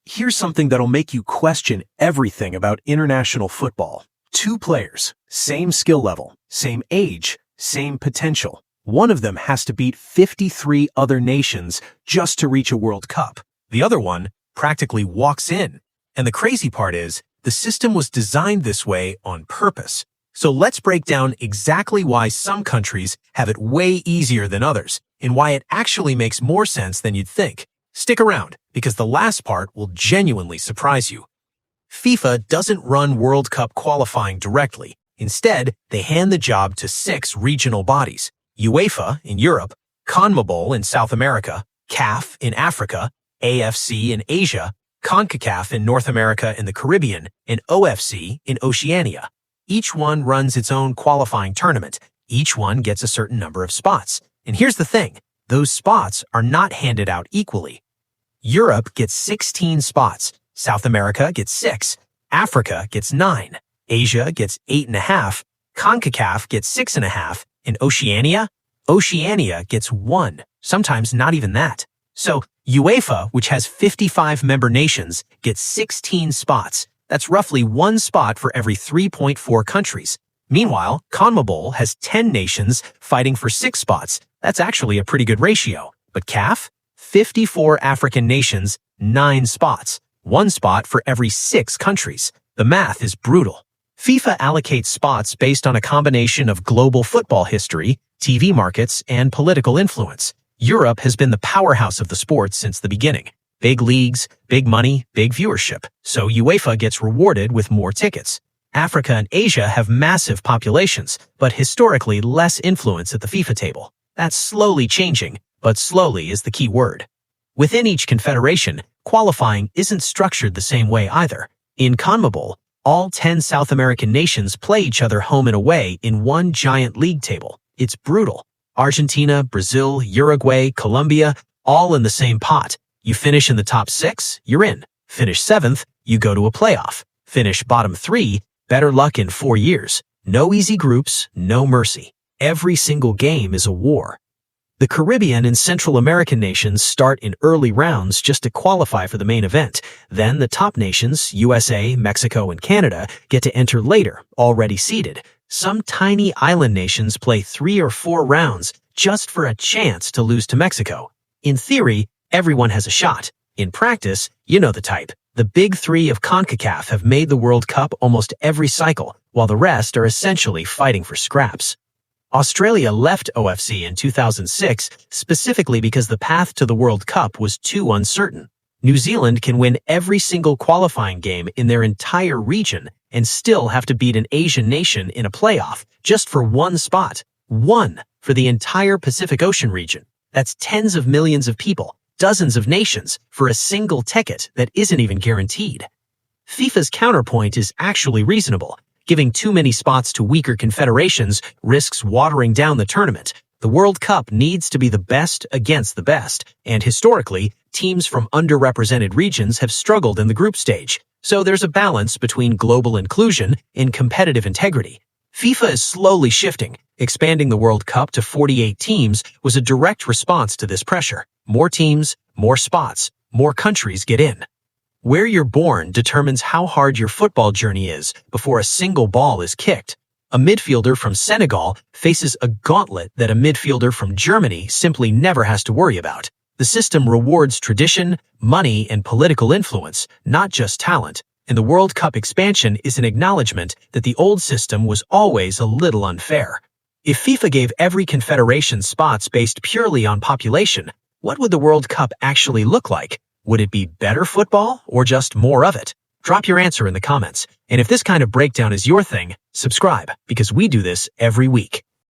Here's something that'll make you question everything about international football. Two players, same skill level, same age, same potential. One of them has to beat 53 other nations just to reach a World Cup. The other one practically walks in. And the crazy part is, the system was designed this way on purpose. So let's break down exactly why some countries have it way easier than others, and why it actually makes more sense than you'd think. Stick around, because the last part will genuinely surprise you. FIFA doesn't run World Cup qualifying directly. Instead, they hand the job to 6 regional bodies: UEFA in Europe, CONMEBOL in South America, CAF in Africa, AFC in Asia, CONCACAF in North America and the Caribbean, and OFC in Oceania. Each one runs its own qualifying tournament. Each one gets a certain number of spots. And here's the thing, those spots are not handed out equally. Europe gets 16 spots, South America gets 6, Africa gets 9, Asia gets 8.5, CONCACAF gets 6.5, and Oceania gets 1, sometimes not even that. So UEFA, which has 55 member nations, gets 16 spots. That's roughly 1 spot for every 3.4 countries. Meanwhile, CONMEBOL has 10 nations fighting for 6 spots. That's actually a pretty good ratio. But CAF? 54 African nations, 9 spots. 1 spot for every 6 countries. The math is brutal. FIFA allocates spots based on a combination of global football history, TV markets, and political influence. Europe has been the powerhouse of the sport since the beginning. Big leagues, big money, big viewership. So UEFA gets rewarded with more tickets. Africa and Asia have massive populations, but historically less influence at the FIFA table. That's slowly changing, but slowly is the key word. Within each confederation, qualifying isn't structured the same way either. In CONMEBOL, all 10 South American nations play each other home and away in one giant league table. It's brutal. Argentina, Brazil, Uruguay, Colombia, all in the same pot. You finish in the top 6, you're in. Finish 7th, you go to a playoff. Finish bottom 3, better luck in 4 years. No easy groups, no mercy. Every single game is a war. The Caribbean and Central American nations start in early rounds just to qualify for the main event. Then the top nations, USA, Mexico, and Canada, get to enter later, already seeded. Some tiny island nations play 3 or 4 rounds just for a chance to lose to Mexico. In theory, everyone has a shot. In practice, you know the type. The big 3 of CONCACAF have made the World Cup almost every cycle, while the rest are essentially fighting for scraps. Australia left OFC in 2006 specifically because the path to the World Cup was too uncertain. New Zealand can win every single qualifying game in their entire region and still have to beat an Asian nation in a playoff just for 1 spot. 1 for the entire Pacific Ocean region. That's tens of millions of people, dozens of nations, for a single ticket that isn't even guaranteed. FIFA's counterpoint is actually reasonable. Giving too many spots to weaker confederations risks watering down the tournament. The World Cup needs to be the best against the best, and historically, teams from underrepresented regions have struggled in the group stage. So there's a balance between global inclusion and competitive integrity. FIFA is slowly shifting. Expanding the World Cup to 48 teams was a direct response to this pressure. More teams, more spots, more countries get in. Where you're born determines how hard your football journey is before a single ball is kicked. A midfielder from Senegal faces a gauntlet that a midfielder from Germany simply never has to worry about. The system rewards tradition, money, and political influence, not just talent. And the World Cup expansion is an acknowledgement that the old system was always a little unfair. If FIFA gave every confederation spots based purely on population, what would the World Cup actually look like? Would it be better football or just more of it? Drop your answer in the comments. And if this kind of breakdown is your thing, subscribe, because we do this every week.